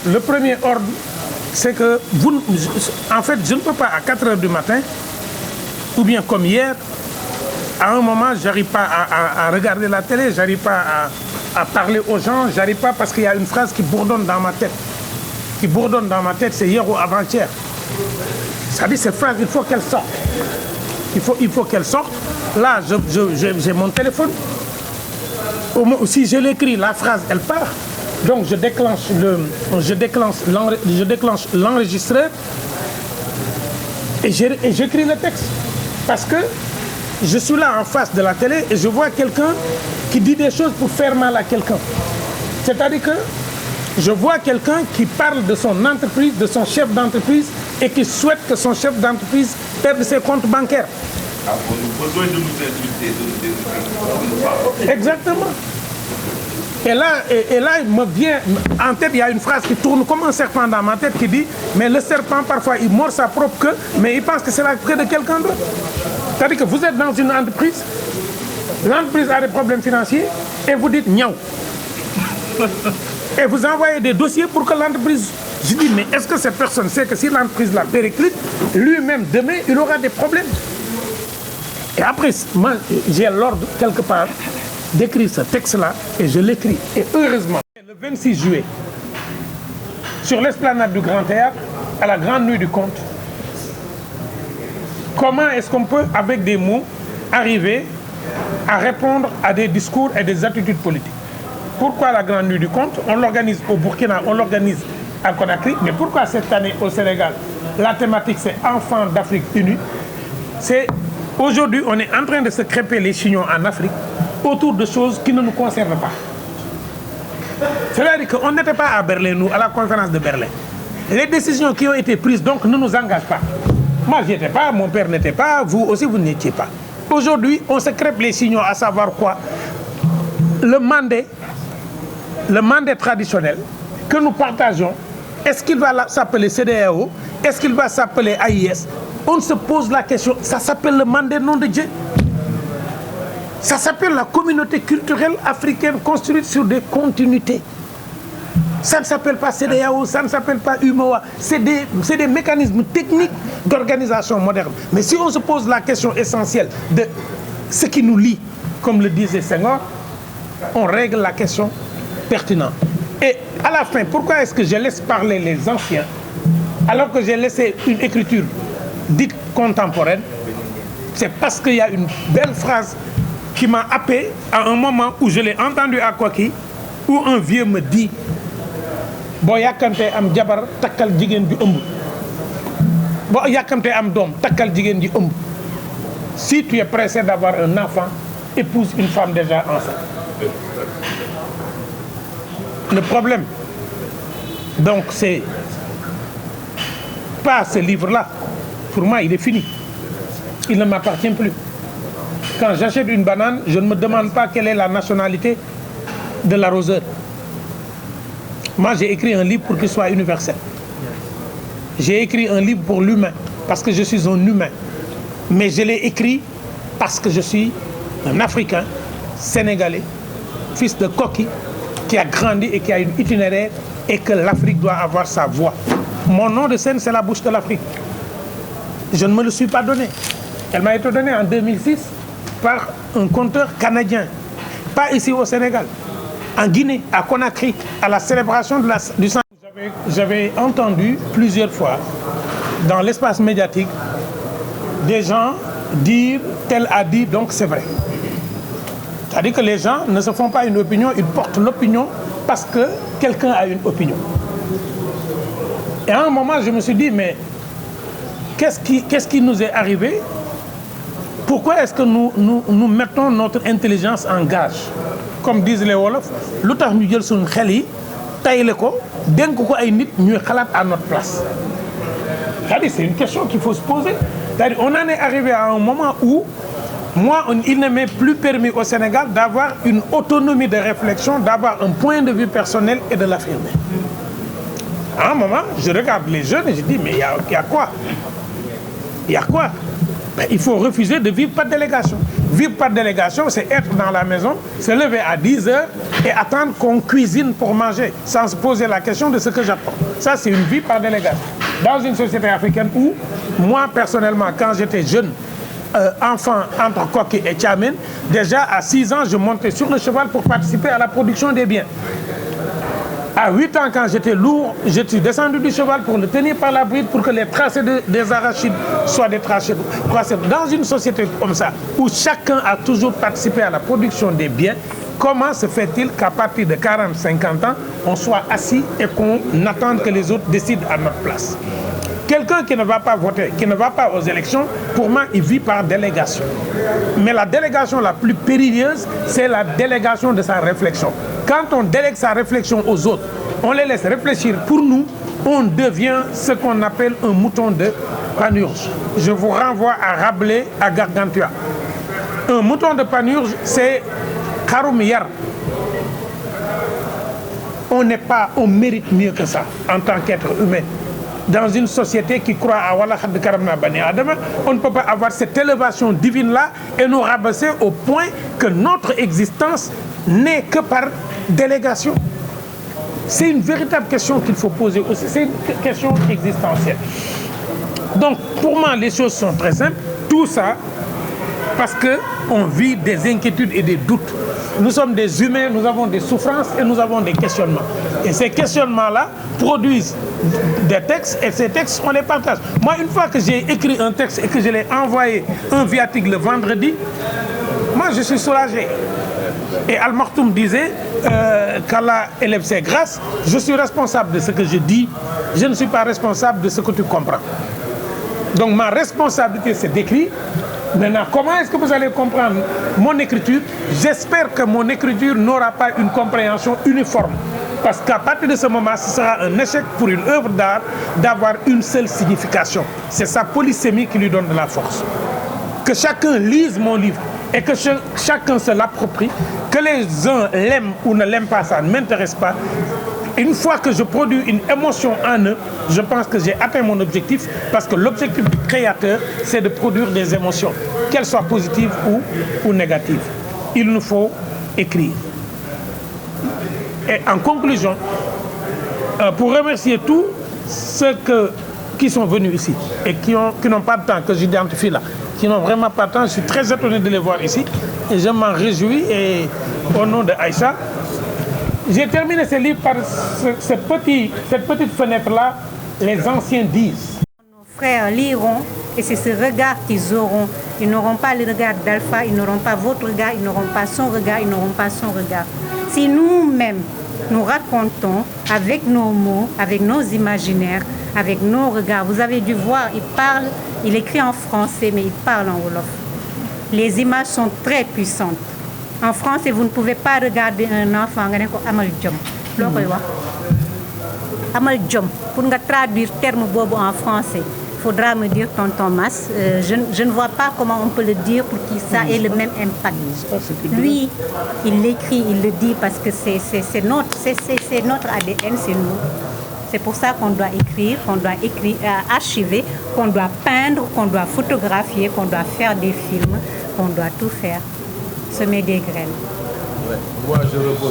Le premier ordre, c'est que vous, en fait, je ne peux pas à 4 heures du matin, ou bien comme hier, à un moment, j'arrive pas à regarder la télé, j'arrive pas à parler aux gens, j'arrive pas parce qu'il y a une phrase qui bourdonne dans ma tête. Qui bourdonne dans ma tête, c'est hier ou avant-hier. Ça dit, cette phrase, il faut qu'elle sorte. Il faut qu'elle sorte. Là, j'ai mon téléphone. Si je l'écris, la phrase, elle part. Donc je déclenche l'enregistreur et j'écris le texte. Parce que je suis là en face de la télé et je vois quelqu'un qui dit des choses pour faire mal à quelqu'un. C'est-à-dire que je vois quelqu'un qui parle de son entreprise, de son chef d'entreprise et qui souhaite que son chef d'entreprise perde ses comptes bancaires. Ah, on a besoin de nous insulter, de nous Exactement. Et là, il me vient en tête, il y a une phrase qui tourne comme un serpent dans ma tête qui dit « Mais le serpent, parfois, il mord sa propre queue, mais il pense que c'est la queue de quelqu'un d'autre. » C'est-à-dire que vous êtes dans une entreprise, l'entreprise a des problèmes financiers, et vous dites « Niaou ». Et vous envoyez des dossiers pour que l'entreprise... Je dis « Mais est-ce que cette personne sait que si l'entreprise la périclite, lui-même, demain, il aura des problèmes ?» Et après, moi, j'ai l'ordre, quelque part, d'écrire ce texte-là, et je l'écris. Et heureusement, le 26 juillet, sur l'esplanade du Grand Théâtre, à la Grande Nuit du Conte, comment est-ce qu'on peut, avec des mots, arriver à répondre à des discours et des attitudes politiques? Pourquoi la Grande Nuit du Conte? On l'organise au Burkina, on l'organise à Conakry, mais pourquoi cette année au Sénégal? La thématique, c'est Enfants d'Afrique unie. C'est aujourd'hui, on est en train de se crêper les chignons en Afrique autour de choses qui ne nous concernent pas. C'est-à-dire qu'on n'était pas à Berlin, nous, à la conférence de Berlin. Les décisions qui ont été prises, donc, ne nous engagent pas. Moi, je n'y étais pas, mon père n'était pas, vous aussi, vous n'étiez pas. Aujourd'hui, on se crêpe les chignons à savoir quoi? Le mandat traditionnel que nous partageons, est-ce qu'il va s'appeler CEDEAO? Est-ce qu'il va s'appeler AIS? On se pose la question, ça s'appelle le mandat nom de Dieu. Ça s'appelle la communauté culturelle africaine construite sur des continuités. Ça ne s'appelle pas CEDEAO, ça ne s'appelle pas UMOA. C'est des mécanismes techniques d'organisation moderne. Mais si on se pose la question essentielle de ce qui nous lie, comme le disait Senghor, on règle la question pertinente. Et à la fin, pourquoi est-ce que je laisse parler les anciens alors que j'ai laissé une écriture dite contemporaine? C'est parce qu'il y a une belle phrase qui m'a happé à un moment où je l'ai entendu à Koki, où un vieux me dit bo yakamte am jabar takkal jigen ju ëmb bo yakamte am dom takkal jigen ju ëmb. Si tu es pressé d'avoir un enfant, épouse une femme déjà enceinte. Le problème, donc, c'est pas ce livre-là. Pour moi, il est fini. Il ne m'appartient plus. Quand j'achète une banane, je ne me demande pas quelle est la nationalité de l'arroseur. Moi, j'ai écrit un livre pour qu'il soit universel. J'ai écrit un livre pour l'humain, parce que je suis un humain. Mais je l'ai écrit parce que je suis un Africain, sénégalais, fils de Koki, qui a grandi et qui a une itinéraire, et que l'Afrique doit avoir sa voix. Mon nom de scène, c'est la bouche de l'Afrique. Je ne me le suis pas donné. Elle m'a été donnée en 2006 par un conteur canadien, pas ici au Sénégal, en Guinée, à Conakry, à la célébration du sang. J'avais entendu plusieurs fois dans l'espace médiatique des gens dire tel a dit, donc c'est vrai. C'est-à-dire que les gens ne se font pas une opinion, ils portent l'opinion parce que quelqu'un a une opinion. Et à un moment, je me suis dit, mais qu'est-ce qui nous est arrivé? Pourquoi est-ce que nous mettons notre intelligence en gage? Comme disent les Wolofs, lu tax ñu jël suñu xel yi tayle ko dénk ko ay nit ñuy xalaat à notre place. C'est-à-dire, c'est une question qu'il faut se poser. C'est-à-dire, on en est arrivé à un moment où il ne m'est plus permis au Sénégal d'avoir une autonomie de réflexion, d'avoir un point de vue personnel et de l'affirmer. À un moment, je regarde les jeunes et je dis, mais il y a quoi? Il y a quoi? il faut refuser de vivre par délégation. Vivre par délégation, c'est être dans la maison, se lever à 10 heures et attendre qu'on cuisine pour manger, sans se poser la question de ce que j'apprends. Ça, c'est une vie par délégation. Dans une société africaine où, moi, personnellement, quand j'étais jeune, enfant entre Koki et Tchamen, déjà à 6 ans, je montais sur le cheval pour participer à la production des biens. À 8 ans, quand j'étais lourd, je suis descendu du cheval pour le tenir par la bride pour que les tracés des arachides soient des tracés. Dans une société comme ça, où chacun a toujours participé à la production des biens, comment se fait-il qu'à partir de 40-50 ans, on soit assis et qu'on attende que les autres décident à notre place? Quelqu'un qui ne va pas voter, qui ne va pas aux élections, pour moi, il vit par délégation. Mais la délégation la plus périlleuse, c'est la délégation de sa réflexion. Quand on délègue sa réflexion aux autres, on les laisse réfléchir pour nous, on devient ce qu'on appelle un mouton de Panurge. Je vous renvoie à Rabelais, à Gargantua. Un mouton de Panurge, c'est Karoumiyar. On mérite mieux que ça en tant qu'être humain. Dans une société qui croit à Wallah Khad Karamna Bani Adama, on ne peut pas avoir cette élévation divine-là et nous rabaisser au point que notre existence n'est que par délégation. C'est une véritable question qu'il faut poser aussi. C'est une question existentielle. Donc, pour moi, les choses sont très simples. Tout ça, parce qu'on vit des inquiétudes et des doutes. Nous sommes des humains, nous avons des souffrances et nous avons des questionnements. Et ces questionnements-là produisent des textes et ces textes, on les partage. Moi, une fois que j'ai écrit un texte et que je l'ai envoyé un viatique le vendredi, moi, je suis soulagé. Et Al-Maktoum disait qu'Allah élève ses grâces, je suis responsable de ce que je dis, je ne suis pas responsable de ce que tu comprends. Donc ma responsabilité, c'est d'écrire. Maintenant, comment est-ce que vous allez comprendre mon écriture? J'espère que mon écriture n'aura pas une compréhension uniforme. Parce qu'à partir de ce moment, ce sera un échec pour une œuvre d'art d'avoir une seule signification. C'est sa polysémie qui lui donne de la force. Que chacun lise mon livre et que chacun se l'approprie, que les uns l'aiment ou ne l'aiment pas, ça ne m'intéresse pas. Une fois que je produis une émotion en eux, je pense que j'ai atteint mon objectif, parce que l'objectif du créateur, c'est de produire des émotions, qu'elles soient positives ou négatives. Il nous faut écrire. Et en conclusion, pour remercier tous ceux qui sont venus ici et qui n'ont pas de temps, que j'identifie là, qui n'ont vraiment pas de temps, je suis très étonné de les voir ici et je m'en réjouis. Et au nom de Aïcha, j'ai terminé ce livre par cette petite fenêtre-là, les anciens disent. Nos frères liront et c'est ce regard qu'ils auront. Ils n'auront pas le regard d'Alpha, ils n'auront pas votre regard, ils n'auront pas son regard, ils n'auront pas son regard. Si nous-mêmes, nous racontons avec nos mots, avec nos imaginaires, avec nos regards, vous avez dû voir, il écrit en français, mais il parle en Wolof. Les images sont très puissantes. En français, vous ne pouvez pas regarder un enfant, Amal Djom. Amal Djom. Pour traduire le terme bobo en français, il faudra me dire tonton Mas. Je ne vois pas comment on peut le dire pour que ça ait le même impact. Lui, il l'écrit, il le dit parce que c'est notre ADN, c'est nous. C'est pour ça qu'on doit écrire, archiver, qu'on doit peindre, qu'on doit photographier, qu'on doit faire des films, qu'on doit tout faire. Semer des graines. Ouais. Moi, je